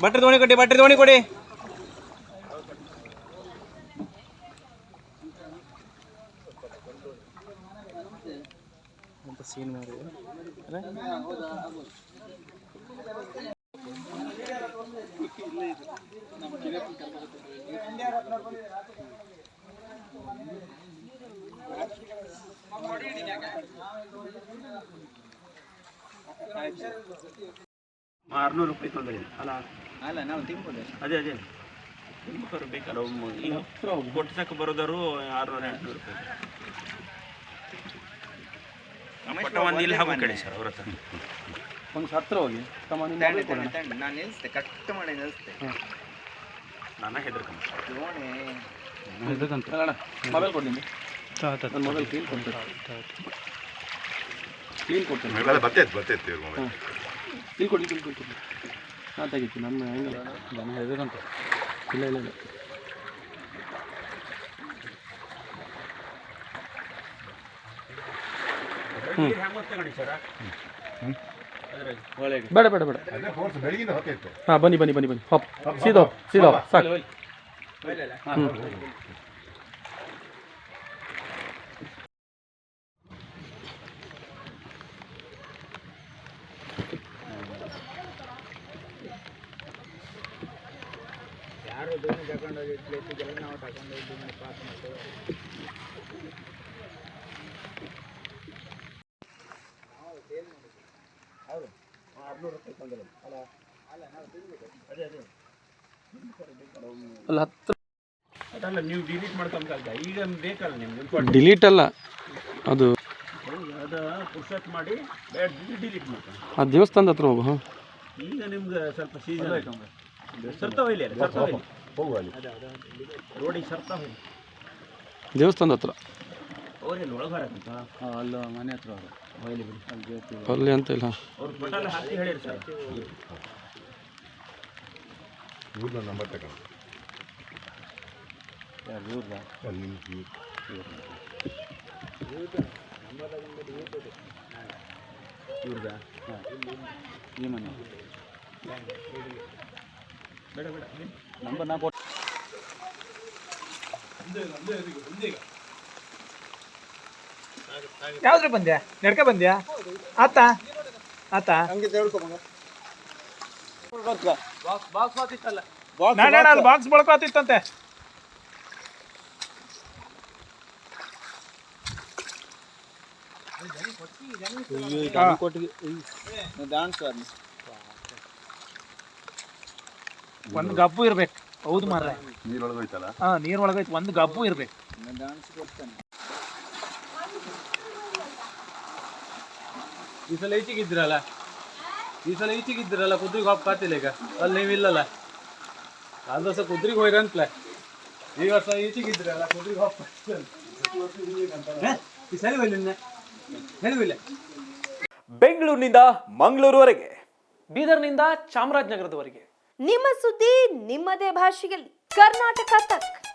Buttery ದೋಣಿ ಕೊಡಿ ಅಂತ ಸೀನ್ ಮಾಡಿ ₹600 ತೊಂದರೆ ಅಲ್ಲ ಅಲ್ಲ ನಾವು ತಿನ್ಬೋದು ಅದೇ ತಿನ್ಬೇಕಾದ್ರು ಬೇಕಲ್ಲ ಈಗ ಕೊಟ್ಟಕ್ಕೆ ಬರೋದಾರು ₹600-800 ಪಟವನ್ನು ಇಲ್ಲಿ ಹಾಕೋ ಕಡೆ ಸರ್ ಅವ್ರ ಹತ್ರ ಒಂದು ಹತ್ರ ಹೋಗಿ ನಾನು ನಿಲ್ಲಿಸ್ತೆ ಕಟ್ ಮಾಡಿ ನಿಲ್ಲಿಸ್ತೆ ನಾನು ಹೆದರ್ಕಂತ ಮೊಬೈಲ್ ಕೊಡ್ತೀನಿ ನನ್ನ ಮೊಬೈಲ್ ಕ್ಲೀನ್ ಕೊಡ್ತೇನೆ ಬರ್ತೈತೆ ಕ್ಲೀನ್ ಕೊಡಿ ನಾನು ತೆಗಿತೀನಿ ನಮ್ಮ ಹೆಂಗಿಲ್ಲ ನಾನು ಹೆದರ್ಕಂತ ಇಲ್ಲ ಬೇಡ ಹಾಂ ಬನ್ನಿ ಹಪ್ ಸೀದಾ ಸಾಕು ಯಾರು ದೋಣಿ ತಗೊಂಡೋಗಿ ಪ್ಲೇಸಿಗೆಲ್ಲ ನಾವು ತಗೊಂಡೋಗಿ ಪಾಸ್ ಮಾಡ್ತೇವೆ ಅವರು ₹600 ತೊಂದರೆ ಅಲ್ಲ ನಾವು ತಿನ್ಬೇಕು ಅದೇ ಅಲ್ಲ ಹತ್ತು ಅದಲ್ಲ ನೀವು ಡಿಲೀಟ್ ಮಾಡ್ಕೊಂಬ ಈಗ ಬೇಕಲ್ಲ ನಿಮ್ಗೆ ಡಿಲೀಟ್ ಅಲ್ಲ ಅದು ಪುರ್ಸತ್ ಮಾಡಿ ಡಿಲೀಟ್ ಮಾಡ್ಕೊಂಡು ಆ ದೇವಸ್ಥಾನದ ಹತ್ರ ಹೋಗು ಈಗ ನಿಮ್ಗೆ ಸ್ವಲ್ಪ ಸೀಸನ್ ರೋಡಿಗೆ ಸರ್ತಾ ಹೋಗಿ ದೇವಸ್ಥಾನದ ಹತ್ರ ಅವರೆಲ್ಲ ಒಳಗಾರಕ್ಕಂತ ಅಲ್ಲ ಮನೆ ಹತ್ರ ಅವರು ಅಲ್ಲಿ ಅಂತ ಇಲ್ಲ ಅವ್ರು ಬಟ್ಟೆಲ್ಲ ಹಾಕಿ ಹೇಳಿರಿ ಸರ್ ಇವ್ರನ್ನ ನಂಬರ್ ತಗೊಂಡು ಯಾರು ಇವ್ರನ್ನ ಇವ್ರದ ಹಾಂ ಈ ಮನೆ ಬೇಡ ನಂಬರ್ ನಾ ಕೊಟ್ಟು ಯಾವ್ದ್ರ ಬಂದ್ಯಾ ನಡ್ಕ ಬಂದ್ಯಾ ಆತ ಹಂಗೆ ಬಾಕ್ಸ್ ಬಳಕೋತಿತ್ತಂತೆ ಒಂದು ಗಬ್ಬು ಇರ್ಬೇಕು ಹೌದು ಮಾರ್ರೆ ನೀರೊಳಗೋಯ್ತಲ್ಲ ನೀರೊಳಗೋಯ್ತು ಒಂದು ಗಬ್ಬು ಇರ್ಬೇಕು ಈ ಸಲ ಈಚೆಗಿದ್ರಲ್ಲ ಕುದ್ರಿಗೆ ಹೋಗಿ ಕಾತಿಲ್ಲ ಈಗ ಅಲ್ಲಿ ನೀವಿಲ್ಲಲ್ಲ ಅದು ವರ್ಷ ಕುದ್ರಿಗೆ ಹೋಯ್ರಂತಲೇ ಈ ವರ್ಷ ಈಚೆಗಿದ್ರಲ್ಲ ಕುದ್ರಿಗೆ ಹೋಗಿ ಹೇಳಿಲ್ಲ ಬೆಂಗಳೂರಿನಿಂದ ಮಂಗಳೂರುವರೆಗೆ, ಬೀದರ್ನಿಂದ ಚಾಮರಾಜನಗರದವರೆಗೆ ನಿಮ್ಮ ಸುದ್ದಿ ನಿಮ್ಮದೇ ಭಾಷೆಯಲ್ಲಿ ಕರ್ನಾಟಕ ತಕ್.